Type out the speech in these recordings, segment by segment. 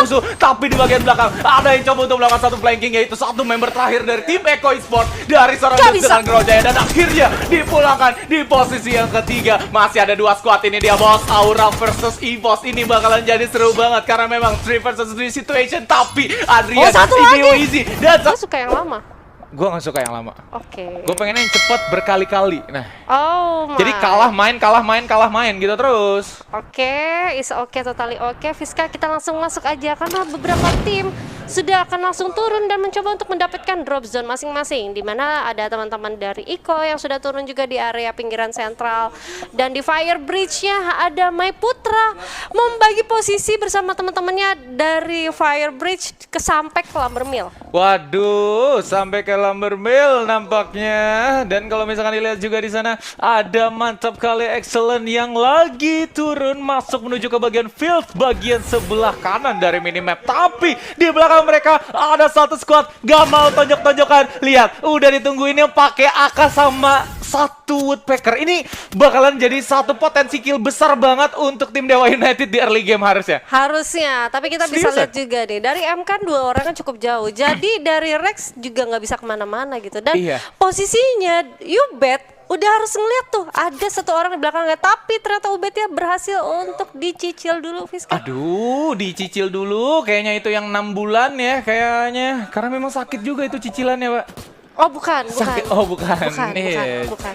musuh. Tapi di bagian belakang ada yang coba untuk melakukan satu flanking, yaitu satu member terakhir dari tim Eko Esports dari seorang dengan Grojaya, dan akhirnya dipulangkan di posisi yang ketiga. Masih ada dua squad ini dia bos. Aura versus EVOS ini bakalan jadi seru banget karena memang 3 versus 3 situation. Tapi Adrian, Easy dan Gue suka yang lama. gue gak suka yang lama. Oke. Gue pengennya yang cepet berkali-kali. Nah, jadi my. kalah main gitu terus. Oke, is oke, totally oke. Fiska, kita langsung masuk aja karena beberapa tim sudah akan langsung turun dan mencoba untuk mendapatkan drop zone masing-masing, di mana ada teman-teman dari Iko yang sudah turun juga di area pinggiran sentral, dan di Fire Bridge-nya ada Mai Putra membagi posisi bersama teman-temannya dari Fire Bridge sampai ke Lumbermill. Waduh, sampai ke Lumbermill nampaknya. Dan kalau misalkan dilihat juga di sana ada mantap kali Excellent yang lagi turun masuk menuju ke bagian field bagian sebelah kanan dari minimap. Tapi di belakang mereka ada satu squad gak mau tonjok-tonjokan. Lihat, udah ditungguinnya pakai AK sama satu Woodpecker. Ini bakalan jadi satu potensi kill besar banget untuk tim Dewa United di early game harusnya. Harusnya, tapi kita bisa lihat juga nih, dari M kan 2 orang kan cukup jauh. Jadi dari Rex juga nggak bisa kemana-mana gitu. Dan posisinya Ubed udah harus ngeliat tuh ada satu orang di belakangnya, tapi ternyata Ubednya berhasil untuk dicicil dulu, Fiska. Aduh, dicicil dulu. Kayaknya itu yang 6 bulan ya kayaknya. Karena memang sakit juga itu cicilannya, Pak. Oh bukan. Oh bukan.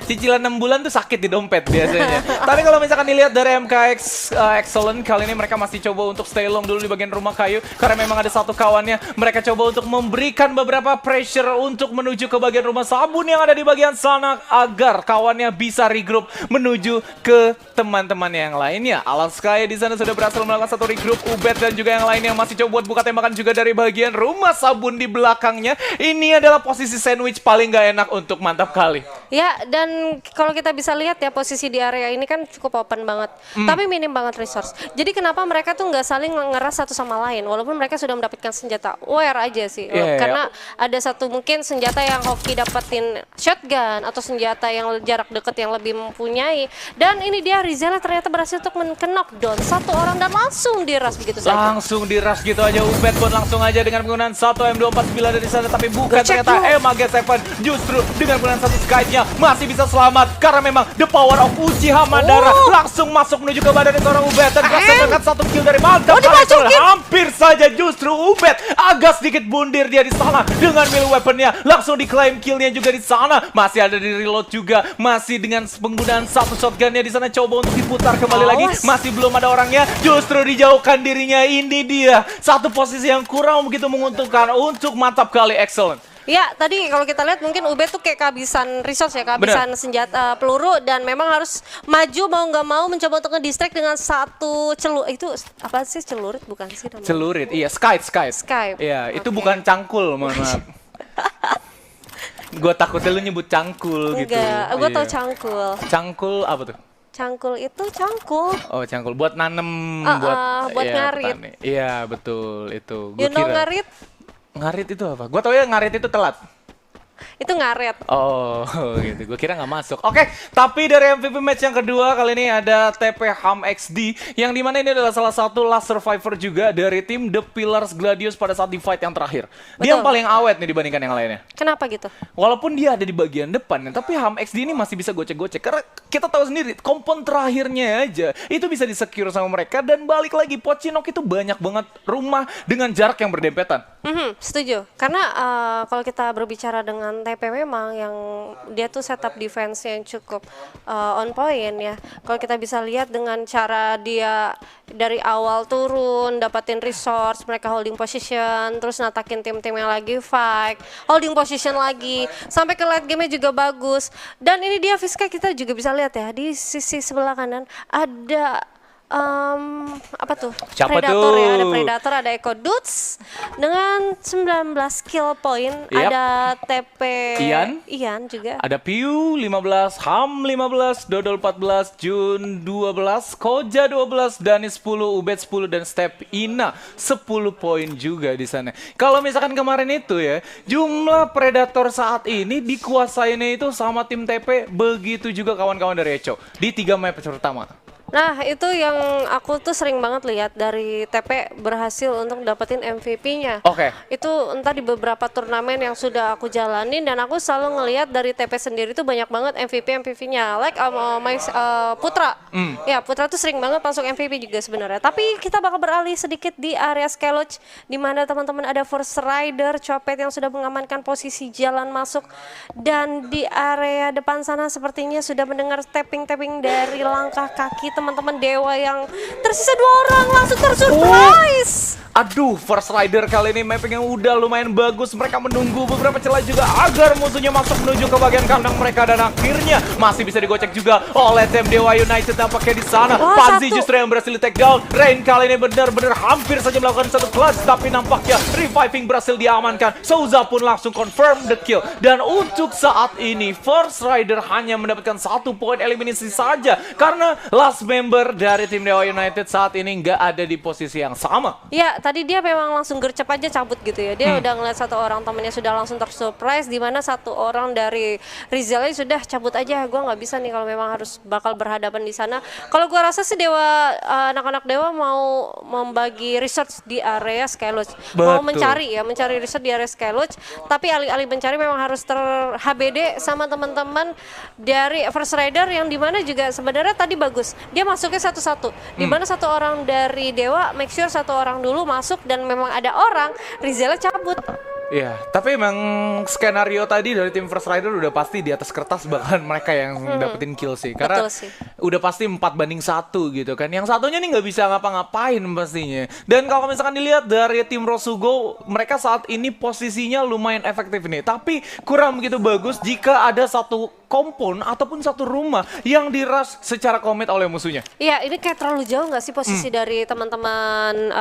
Cicilan 6 bulan tuh sakit di dompet biasanya. Tapi kalau misalkan dilihat dari MKX Excellent, kali ini mereka masih coba untuk stay long dulu di bagian rumah kayu. Karena memang ada satu kawannya, mereka coba untuk memberikan beberapa pressure untuk menuju ke bagian rumah sabun yang ada di bagian sana, agar kawannya bisa regroup menuju ke teman-teman yang lainnya. Alaskaya di sana sudah berhasil melakukan satu regroup. Ubed dan juga yang lain yang masih coba buat buka tembakan juga dari bagian rumah sabun di belakangnya. Ini adalah posisi sandwich paling gak enak untuk mantap kali. Ya, dan kalau kita bisa lihat ya, posisi di area ini kan cukup open banget, tapi minim banget resource. Jadi kenapa mereka tuh nggak saling ngeras satu sama lain, walaupun mereka sudah mendapatkan senjata. Aware aja sih, karena ada satu mungkin senjata yang Hoki dapetin shotgun atau senjata yang jarak dekat yang lebih mempunyai. Dan ini dia Rizela ternyata berhasil untuk knockdown satu orang dan langsung diras begitu saja. Langsung diras gitu aja. Ubed pun langsung aja dengan penggunaan satu M249 dari sana, tapi bukan ternyata MAG7. Justru dengan penggunaan satu Skype-nya masih bisa selamat karena memang the power of Uchiha Madara langsung masuk menuju ke badan seorang Ubed dan berhasil satu kill dari mantap. Hampir saja justru Ubed agak sedikit bundir dia di sana dengan melee weapon-nya, langsung diklaim kill-nya juga di sana. Masih ada di reload juga, masih dengan penggunaan satu shotgun-nya di sana, coba untuk diputar kembali lagi. Masih belum ada orangnya, justru dijauhkan dirinya. Ini dia satu posisi yang kurang begitu menguntungkan untuk mantap kali Excellent. Ya, tadi kalau kita lihat mungkin Ubed tuh kayak kehabisan resource ya, kehabisan senjata peluru, dan memang harus maju mau nggak mau mencoba untuk nge-distract dengan satu itu apa sih, celurit bukan sih namanya? Celurit, iya, Skype. Iya, itu bukan cangkul, mohon maaf. Gue takutnya lu nyebut cangkul gitu. Enggak, gue tau cangkul. Cangkul apa tuh? Cangkul itu cangkul. Oh, cangkul buat nanem, buat ngarit. Petani. Iya, betul itu. You know ngarit? Ngarit itu apa? Gua tau ya ngarit itu telat. Itu ngaret. Oh gitu, gue kira nggak masuk. Oke, tapi dari MVP match yang kedua kali ini ada TP Ham XD, yang dimana ini adalah salah satu last survivor juga dari tim The Pillars Gladius pada saat di fight yang terakhir. Dia yang paling awet nih dibandingkan yang lainnya. Kenapa gitu? Walaupun dia ada di bagian depan, tapi Ham XD ini masih bisa gocek-gocek. Karena kita tahu sendiri, kompon terakhirnya aja itu bisa di-secure sama mereka. Dan balik lagi, Pochinok itu banyak banget rumah dengan jarak yang berdempetan. Setuju, karena kalau kita berbicara dengan TP memang yang dia tuh setup defense yang cukup on point ya. Kalau kita bisa lihat dengan cara dia dari awal turun, dapatin resource, mereka holding position, terus natakin tim-tim yang lagi fight, holding position lagi, sampai ke late game-nya juga bagus. Dan ini dia Fiska, kita juga bisa lihat ya, di sisi sebelah kanan ada apa tuh? Siapa Predator tuh? Ya, ada Predator, ada Echo Dudes dengan 19 kill point, ada TP Ian juga. Ada Piu 15, Ham 15, Dodol 14, Jun 12, Koja 12, Dani 10, Ubed 10 dan Step Ina 10 poin juga di sana. Kalau misalkan kemarin itu ya, jumlah Predator saat ini dikuasainnya itu sama tim TP, begitu juga kawan-kawan dari Echo di 3 map pertama. Nah, itu yang aku tuh sering banget lihat dari TP berhasil untuk dapetin MVP-nya. Oke. Itu entah di beberapa turnamen yang sudah aku jalanin dan aku selalu ngelihat dari TP sendiri tuh banyak banget MVP-nya. Like Putra. Ya, Putra tuh sering banget masuk MVP juga sebenarnya. Tapi kita bakal beralih sedikit di area Skyloch di mana teman-teman ada Force Rider, Copet yang sudah mengamankan posisi jalan masuk dan di area depan sana sepertinya sudah mendengar tapping-tapping dari langkah kaki teman-teman Dewa yang tersisa 2 orang langsung tersurprise. Aduh, First Rider kali ini mapping yang udah lumayan bagus. Mereka menunggu beberapa celah juga agar musuhnya masuk menuju ke bagian kandang mereka dan akhirnya masih bisa digocek juga oleh tim Dewa United nampaknya di sana. Panzi justru yang berhasil di take down. Rain kali ini benar-benar hampir saja melakukan satu clutch tapi nampaknya reviving berhasil diamankan. Souza pun langsung confirm the kill dan untuk saat ini First Rider hanya mendapatkan 1 poin eliminasi saja karena last member dari tim Dewa United saat ini nggak ada di posisi yang sama. Ya, tadi dia memang langsung gercep aja cabut gitu ya. Dia udah ngeliat 1 orang temennya sudah langsung tersurprise di mana 1 orang dari Rizalnya sudah cabut aja. Gua nggak bisa nih kalau memang harus bakal berhadapan di sana. Kalau gua rasa sih Dewa anak-anak Dewa mau membagi research di area Skyloch. Mau mencari research di area Skyloch, tapi alih-alih mencari memang harus ter-HBD sama teman-teman dari First Rider yang dimana juga sebenarnya tadi bagus. Dia masuknya satu-satu. Di mana 1 orang dari Dewa make sure 1 orang dulu masuk dan memang ada orang, Rizalnya cabut. Iya, tapi emang skenario tadi dari tim First Rider udah pasti di atas kertas bahkan mereka yang dapetin kill sih. Karena udah pasti 4-1 gitu kan. Yang satunya nih nggak bisa ngapa-ngapain pastinya. Dan kalau misalkan dilihat dari tim Rosugo, mereka saat ini posisinya lumayan efektif nih. Tapi kurang begitu bagus jika ada satu kompon ataupun satu rumah yang dirush secara komit oleh musuhnya. Iya, ini kayak terlalu jauh nggak sih posisi dari teman-teman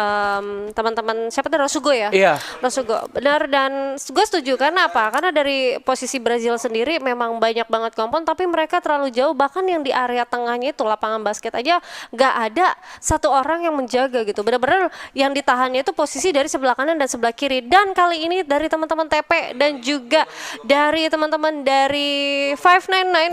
siapa tuh Rosugo ya? Iya. Rosugo, benar dan gue setuju karena apa? Karena dari posisi Brazil sendiri memang banyak banget kompon, tapi mereka terlalu jauh bahkan yang di area tengahnya itu lapangan basket aja nggak ada 1 orang yang menjaga gitu. Benar-benar yang ditahannya itu posisi dari sebelah kanan dan sebelah kiri. Dan kali ini dari teman-teman TP dan juga dari teman-teman dari 599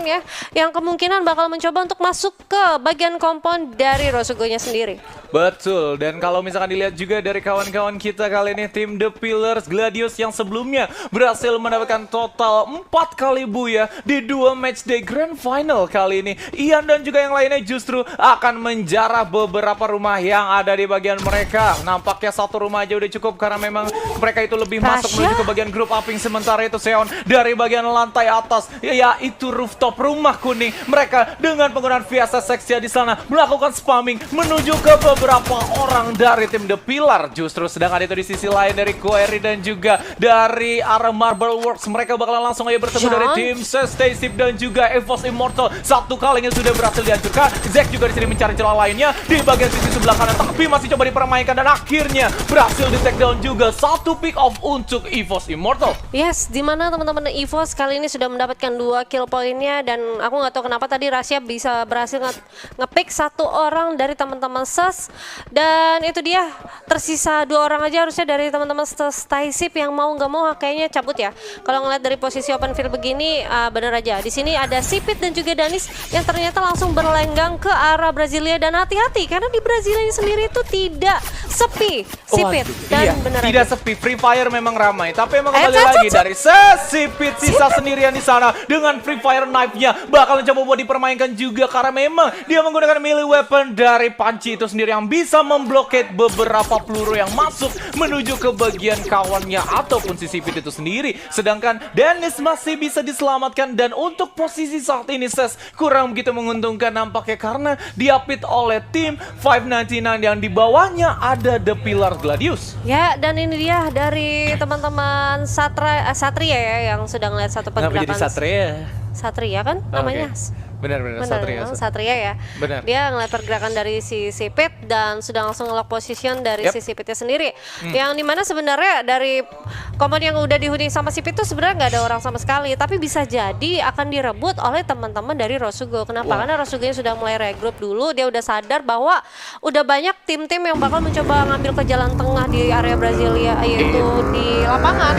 ya, yang kemungkinan bakal mencoba untuk masuk ke bagian kompon dari Rosugonya sendiri. Betul, dan kalau misalkan dilihat juga dari kawan-kawan kita kali ini tim The Pillars Gladius yang sebelumnya berhasil mendapatkan total 4 kali buya di 2 matchday grand final kali ini. Ian dan juga yang lainnya justru akan menjarah beberapa rumah yang ada di bagian mereka. Nampaknya 1 rumah aja udah cukup karena memang mereka itu lebih masuk menuju ke bagian group upping. Sementara itu Seon dari bagian lantai atas, yaitu rooftop rumah kuning. Mereka dengan penggunaan Viasa Sexia di sana melakukan spamming menuju ke beberapa orang dari tim The Pillar. Justru sedangkan itu di sisi lain dari Query dan juga dari arah Marble Works, mereka bakalan langsung aja bertemu dari tim Stacy dan juga Evos Immortal. 1 kalinya sudah berhasil dihancurkan. Zack juga di sini mencari celah lainnya di bagian sisi sebelah kanan, tapi masih coba dipermainkan dan akhirnya berhasil di take down juga. 1 pick off untuk Evos Immortal. Yes, dimana teman-teman Evos kali ini sudah mendapatkan 2 kill poinnya dan aku nggak tahu kenapa tadi Rasya bisa berhasil nge-pick 1 orang dari teman-teman SES dan itu dia tersisa 2 orang aja harusnya dari teman-teman Staisip yang mau nggak mau kayaknya cabut ya. Kalau ngeliat dari posisi open field begini bener aja. Di sini ada Sipit dan juga Danis yang ternyata langsung berlenggang ke arah Brasilia dan hati-hati karena di Brasilia sendiri itu tidak sepi Sipit dan bener tidak aja. sepi. Free Fire memang ramai, tapi emang kembali lagi dari Sipit sisa sendirian di sana dengan Free Fire knife-nya bakal coba buat dipermainkan juga karena memang dia menggunakan melee weapon dari panci itu sendiri yang bisa memblokade beberapa peluru yang masuk menuju ke bagian kawannya ataupun si Sipit itu sendiri. Sedangkan Dennis masih bisa diselamatkan dan untuk posisi saat ini Ses kurang begitu menguntungkan nampaknya karena diapit oleh tim 599 yang di bawahnya ada The Pillar Gladius. Ya, dan ini dia dari teman-teman Satria ya yang sedang lihat satu pergerakan. Kenapa jadi Satria? Satria kan namanya. Benar-benar Satria ya. Benar. Dia ngeliat pergerakan dari si Sipit dan sudah langsung nge-lock position dari si Sipitnya sendiri. Yang dimana sebenarnya dari komand yang udah dihuni sama Sipit itu sebenarnya nggak ada orang sama sekali, tapi bisa jadi akan direbut oleh teman-teman dari Rosugo. Kenapa? Karena Rosugonya sudah mulai regroup dulu, dia udah sadar bahwa udah banyak tim-tim yang bakal mencoba ngambil ke jalan tengah di area Brasilia, yaitu di lapangan.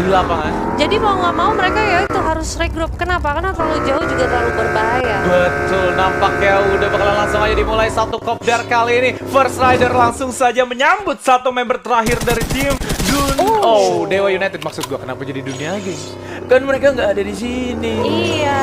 Jadi mau nggak mau mereka ya itu harus regroup. Kenapa? Karena terlalu jauh juga terlalu berbahaya. Betul, nampaknya udah bakalan langsung aja dimulai satu kopdar kali ini. First Rider langsung saja menyambut satu member terakhir dari tim Dewa United. Maksud gua kenapa jadi Dunia Games? Kan mereka nggak ada di sini. Iya.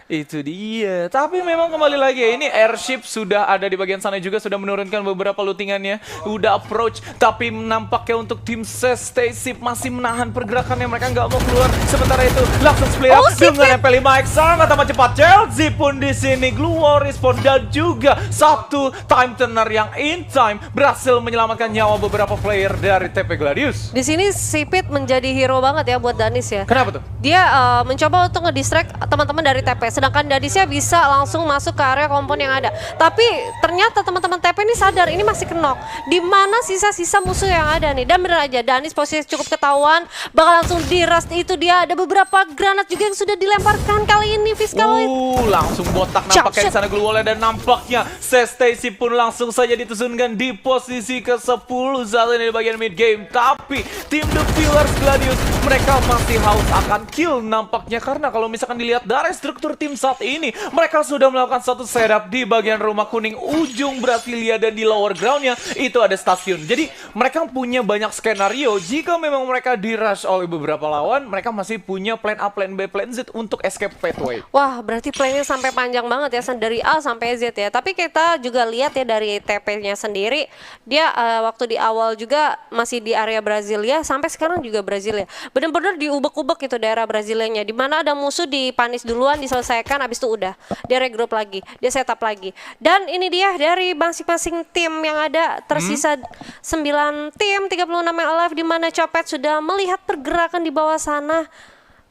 Itu dia. Tapi memang kembali lagi ya, ini airship sudah ada di bagian sana juga, sudah menurunkan beberapa lootingannya, udah approach. Tapi nampaknya untuk tim Stacey masih menahan pergerakannya, mereka nggak mau keluar. Sementara itu langsung split up dengan MP5X sangat amat cepat. Chelsea pun di sini, Glue War Respawn dan juga satu time turner yang in time berhasil menyelamatkan nyawa beberapa player dari TP Gladius. Di sini Sipit menjadi hero banget ya buat Danis ya. Kenapa tuh? Dia mencoba untuk ngedistract teman-teman dari TP, sedangkan Danisnya bisa langsung masuk ke area kompon yang ada. Tapi ternyata teman-teman TP ini sadar ini masih kenok. Di mana sisa-sisa musuh yang ada nih? Dan bener aja Danis posisi cukup ketahuan, bakal langsung di-rust. Itu dia, ada beberapa granat juga yang sudah dilemparkan kali ini Fiskaloid. Langsung botak nampaknya di sana Glue Wall, dan nampaknya Stacey pun langsung saja ditusunkan di posisi ke-10 saat ini di bagian mid game. Tapi tim The Pillars Gladius mereka masih haus akan kill nampaknya, karena kalau misalkan dilihat dari struktur tim saat ini, mereka sudah melakukan satu setup di bagian rumah kuning ujung Brasilia, dan di lower groundnya itu ada stasiun. Jadi mereka punya banyak skenario. Jika memang mereka di rush oleh beberapa lawan, mereka masih punya plan A, plan B, plan Z untuk escape pathway. Wah, berarti plannya sampai panjang banget ya, dari A sampai Z ya. Tapi kita juga lihat ya dari TP-nya sendiri, dia waktu di awal juga masih di area Brasilia, sampai sekarang juga Brasilia. Bener-bener diubek-ubek itu daerah Brasilianya, di mana ada musuh dipanis duluan, diselesaikan, habis itu udah dia regroup lagi, dia setup lagi. Dan ini dia dari masing-masing tim yang ada, tersisa 9 tim, 36 yang alive, di mana Copet sudah melihat pergerakan di bawah sana.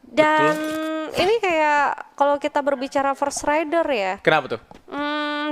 Dan ini kayak kalau kita berbicara First Rider ya. Kenapa tuh?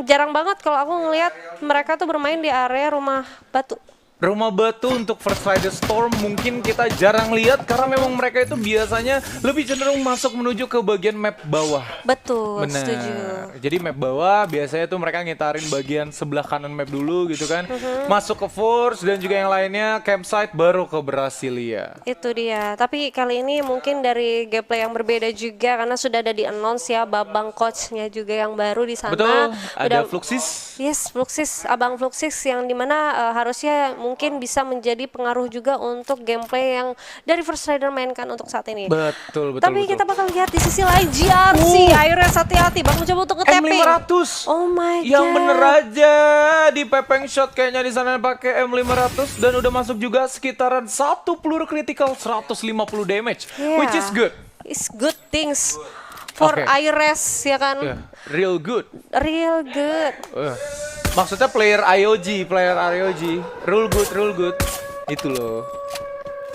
Jarang banget kalau aku ngelihat mereka tuh bermain di area rumah batu. Rumah batu untuk First Rider Storm mungkin kita jarang lihat, karena memang mereka itu biasanya lebih cenderung masuk menuju ke bagian map bawah. Betul, benar. setuju. Jadi map bawah biasanya tuh mereka ngitarin bagian sebelah kanan map dulu gitu kan. Masuk ke Force dan juga yang lainnya campsite, baru ke Brasilia. Itu dia. Tapi kali ini mungkin dari gameplay yang berbeda juga, karena sudah ada di announce ya Babang coachnya juga yang baru di sana. Betul, ada Fluxis. Yes, Fluxis, Abang Fluxis, yang dimana harusnya mungkin bisa menjadi pengaruh juga untuk gameplay yang dari First Rider mainkan untuk saat ini. Betul. Tapi kita bakal lihat di sisi lain GRC, akhirnya hati-hati Bang mencoba untuk nge-tapping. M500. Oh my god. Yang bener aja di pepeng shot kayaknya di sana pakai M500, dan udah masuk juga sekitaran 1 peluru critical 150 damage, which is good. It's good things for IRS ya kan. Real good. Real good. Maksudnya player IOG, rule good, itu loh.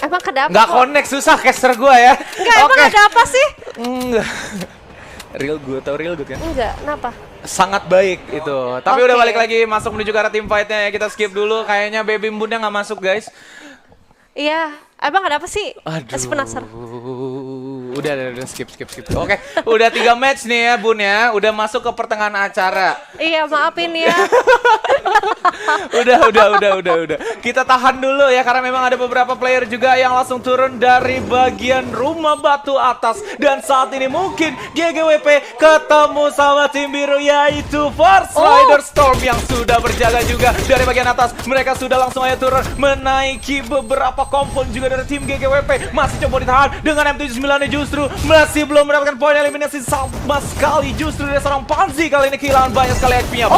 Emang kenapa? Nggak connect, susah caster gua ya. Enggak, emang ada apa sih? Enggak. Real good, tau real good kan? Enggak, kenapa? Sangat baik itu. Tapi udah balik lagi, masuk menuju ke arah team fight-nya ya. Kita skip dulu, kayaknya Baby Bunda nggak masuk guys. Iya, emang ada apa sih? Aduh. Masih penasaran. Udah skip. Oke, udah 3 match nih ya Bun ya. Udah masuk ke pertengahan acara. Iya, maafin ya. Udah. Kita tahan dulu ya, karena memang ada beberapa player juga yang langsung turun dari bagian rumah batu atas. Dan saat ini mungkin GGWP ketemu sama tim biru, yaitu First Rider Storm yang sudah berjaga juga dari bagian atas. Mereka sudah langsung aja turun menaiki beberapa kompon juga dari tim GGWP. Masih coba ditahan dengan M79 nya, justru masih belum mendapatkan poin eliminasi sama sekali. Justru dari seorang Panzi kali ini kehilangan banyak sekali HP-nya.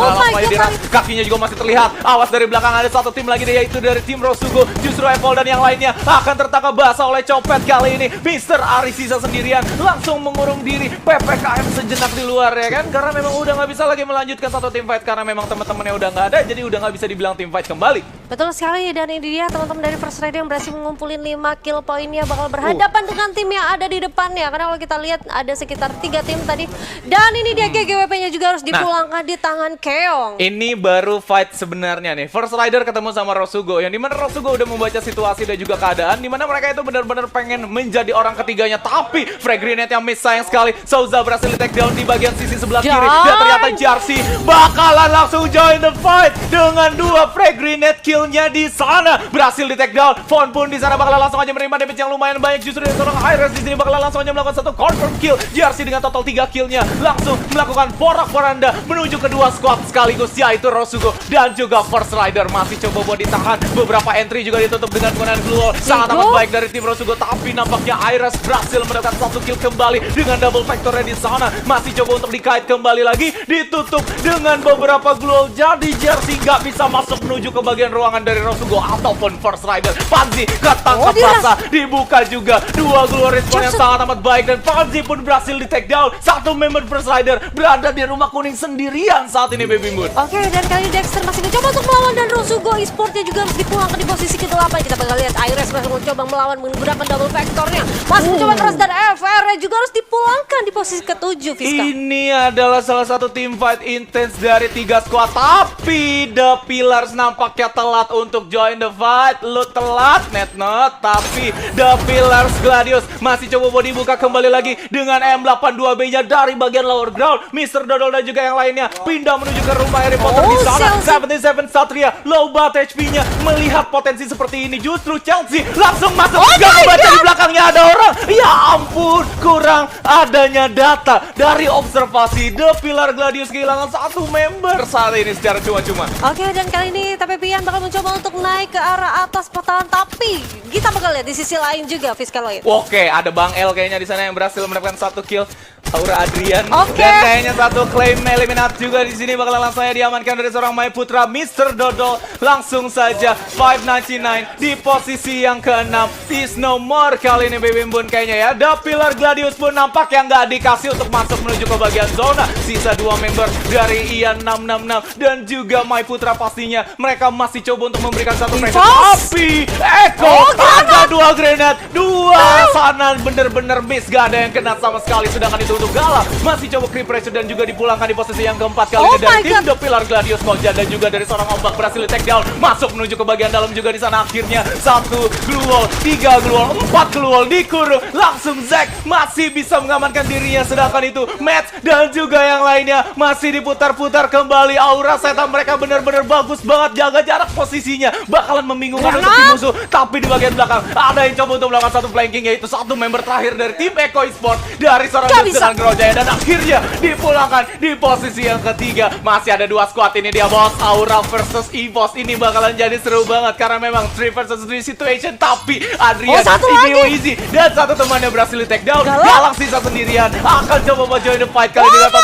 Kakinya juga masih terlihat. Awas, dari belakang ada satu tim lagi, yaitu dari tim Rosugo. Justru Evil dan yang lainnya akan tertangkap basah oleh Copet kali ini. Mr. Ari sisa sendirian, langsung mengurung diri. PPKM sejenak di luar ya kan, karena memang udah nggak bisa lagi melanjutkan satu tim fight, karena memang teman-temannya udah nggak ada, jadi udah nggak bisa dibilang tim fight kembali. Betul sekali, dan ini dia teman-teman dari First Rider yang berhasil mengumpulin 5 kill poinnya, bakal berhadapan dengan tim yang ada di depannya. Karena kalau kita lihat ada sekitar 3 tim tadi. Dan ini dia GGWP-nya juga harus dipulangkan di tangan Keong. Ini baru fight sebenarnya nih. First Rider ketemu sama Rosugo, yang dimana Rosugo udah membaca situasi dan juga keadaan, dimana mereka itu benar-benar pengen menjadi orang ketiganya. Tapi frag grenade yang miss sayang sekali. Souza berhasil di take down di bagian sisi sebelah kiri. Dan ternyata Jarsi bakalan langsung join the fight dengan 2 frag grenade killnya di sana. Berhasil di take down. Von pun di sana bakalan langsung aja menerima damage yang lumayan banyak. Justru dari seorang Iris di sini bakalan langsung aja melakukan satu confirm kill. Jarsi dengan total 3 killnya langsung melakukan porak-poranda menuju kedua squad sekaligus, yaitu Rosugo dan juga First Rider. Masih coba buat ditahan. Beberapa entry juga ditutup dengan penggunaan glue wall. Sangat amat baik dari tim Rosugo, tapi nampaknya Iris berhasil mendapatkan 1 kill kembali dengan double factornya di sana. Masih coba untuk dikait kembali lagi, ditutup dengan beberapa glue wall. Jadi Jersey nggak bisa masuk menuju ke bagian ruangan dari Rosugo ataupun First Rider. Panzi ketangkap basah, dibuka juga 2 glue wall respon yang sangat amat baik, dan Panzi pun berhasil di take down. 1 member First Rider berada di rumah kuning sendirian saat ini, Baby Moon. Oke, dan kali ini Dexter masih mencoba untuk melawan, dan Rosugo esportnya juga harus dipulangkan di posisi ke-8. Kita bakal lihat Iris masih mencoba melawan menggunakan double factornya. Masih mencoba keras, dan FR juga harus dipulangkan di posisi ke-7, Fiska. Ini adalah salah satu team fight intens dari 3 squad, tapi The Pillars nampaknya telat untuk join the fight. Lu telat, Netnot, tapi The Pillars Gladius masih coba mau dibuka kembali lagi dengan M82B-nya dari bagian lower ground. Mr. Dodol dan juga yang lainnya pindah menuju ke rumah Harry Potter di sana. 77 Satria, low bat HP-nya. Melihat potensi seperti ini, justru Chelsea langsung masuk. Gak membaca di belakangnya ada orang. Ya ampun, kurang adanya data dari observasi. The Pillar Gladius kehilangan 1 member saat ini secara cuma-cuma. Oke, dan kali ini TPPian bakal mencoba untuk naik ke arah atas petahan, tapi kita bakal lihat di sisi lain juga, Fiska Loid. Oke, ada Bang L kayaknya di sana yang berhasil mendapatkan 1 kill. Aura Adrian, Oke. dan kayaknya 1 claim eliminat juga di sini bakalan langsung aja diamankan dari seorang Mai Putra. Mr. Dodol langsung saja 599 di posisi yang ke-6. Is no more kali ini, Baby Moon kayaknya ya. The Pillar Gladius pun nampak yang nggak dikasih untuk masuk menuju ke bagian zona. Sisa 2 member dari Ian 666 dan juga Mai Putra pastinya. Mereka masih coba untuk memberikan 1 pressure. Tapi Eko ada 2 grenade, 2 sana bener-bener miss, gak ada yang kena sama sekali. Sedangkan itu untuk Gala masih coba creep pressure dan juga dipulangkan di posisi yang ke-4 kali ini dari tim The Pillar Gladius Koja, dan juga dari seorang ombak berhasil di take down, masuk menuju ke bagian dalam juga di sana. Akhirnya 1 glue wall, 3 glue wall, 4 glue wall dikurung. Langsung Zack masih bisa mengamankan dirinya, sedangkan itu Matt dan juga yang lainnya masih diputar-putar kembali. Aura setup mereka benar-benar bagus banget, jaga jarak posisinya bakalan membingungkan untuk tim musuh. Tapi di bagian belakang ada yang coba untuk melakukan 1 flanking, yaitu 1 member terakhir dari tim Eco Esport dari seorang Justin Grojaya, dan akhirnya dipulangkan di posisi yang ke-3. Masih ada 2 squad ini dia, bos. Aura versus EVOS ini bakalan jadi seru banget karena memang 3 versus 3 situation. Tapi Adrian, Ibio Easy dan 1 temannya berhasil di take down. Galak sisa sendirian akan coba mau join the fight kali ini total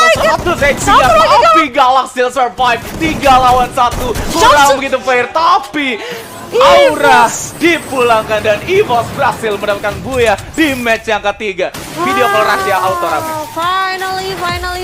100 HP-nya, tapi Galak still survive 3 lawan 1. Kurang begitu fair, tapi Aura dipulangkan dan EVOS berhasil mendapatkan buya di match yang ke-3. Video call rahasia auto rame.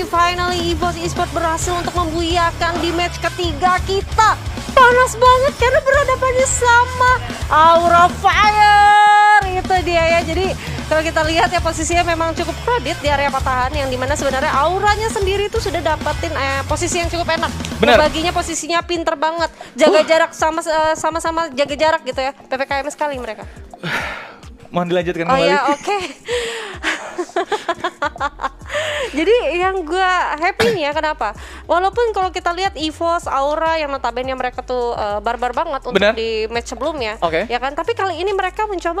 Finally EVOS Esports berhasil untuk membuyakan di match ke-3 kita. Panas banget karena berhadapannya sama Aura Fire. Itu dia ya. Jadi kalau kita lihat ya, posisinya memang cukup kredit di area patahan, yang dimana sebenarnya Auranya sendiri itu sudah dapatin posisi yang cukup enak. Baginya posisinya pinter banget, jaga jarak, sama-sama jaga jarak gitu ya. PPKM sekali mereka. Mohon dilanjutkan Oh kembali. ya, oke. Jadi yang gue happy-nya kenapa? Walaupun kalau kita lihat EVOS, Aura yang notabene mereka tuh barbar banget untuk di match sebelumnya, ya kan? Tapi kali ini mereka mencoba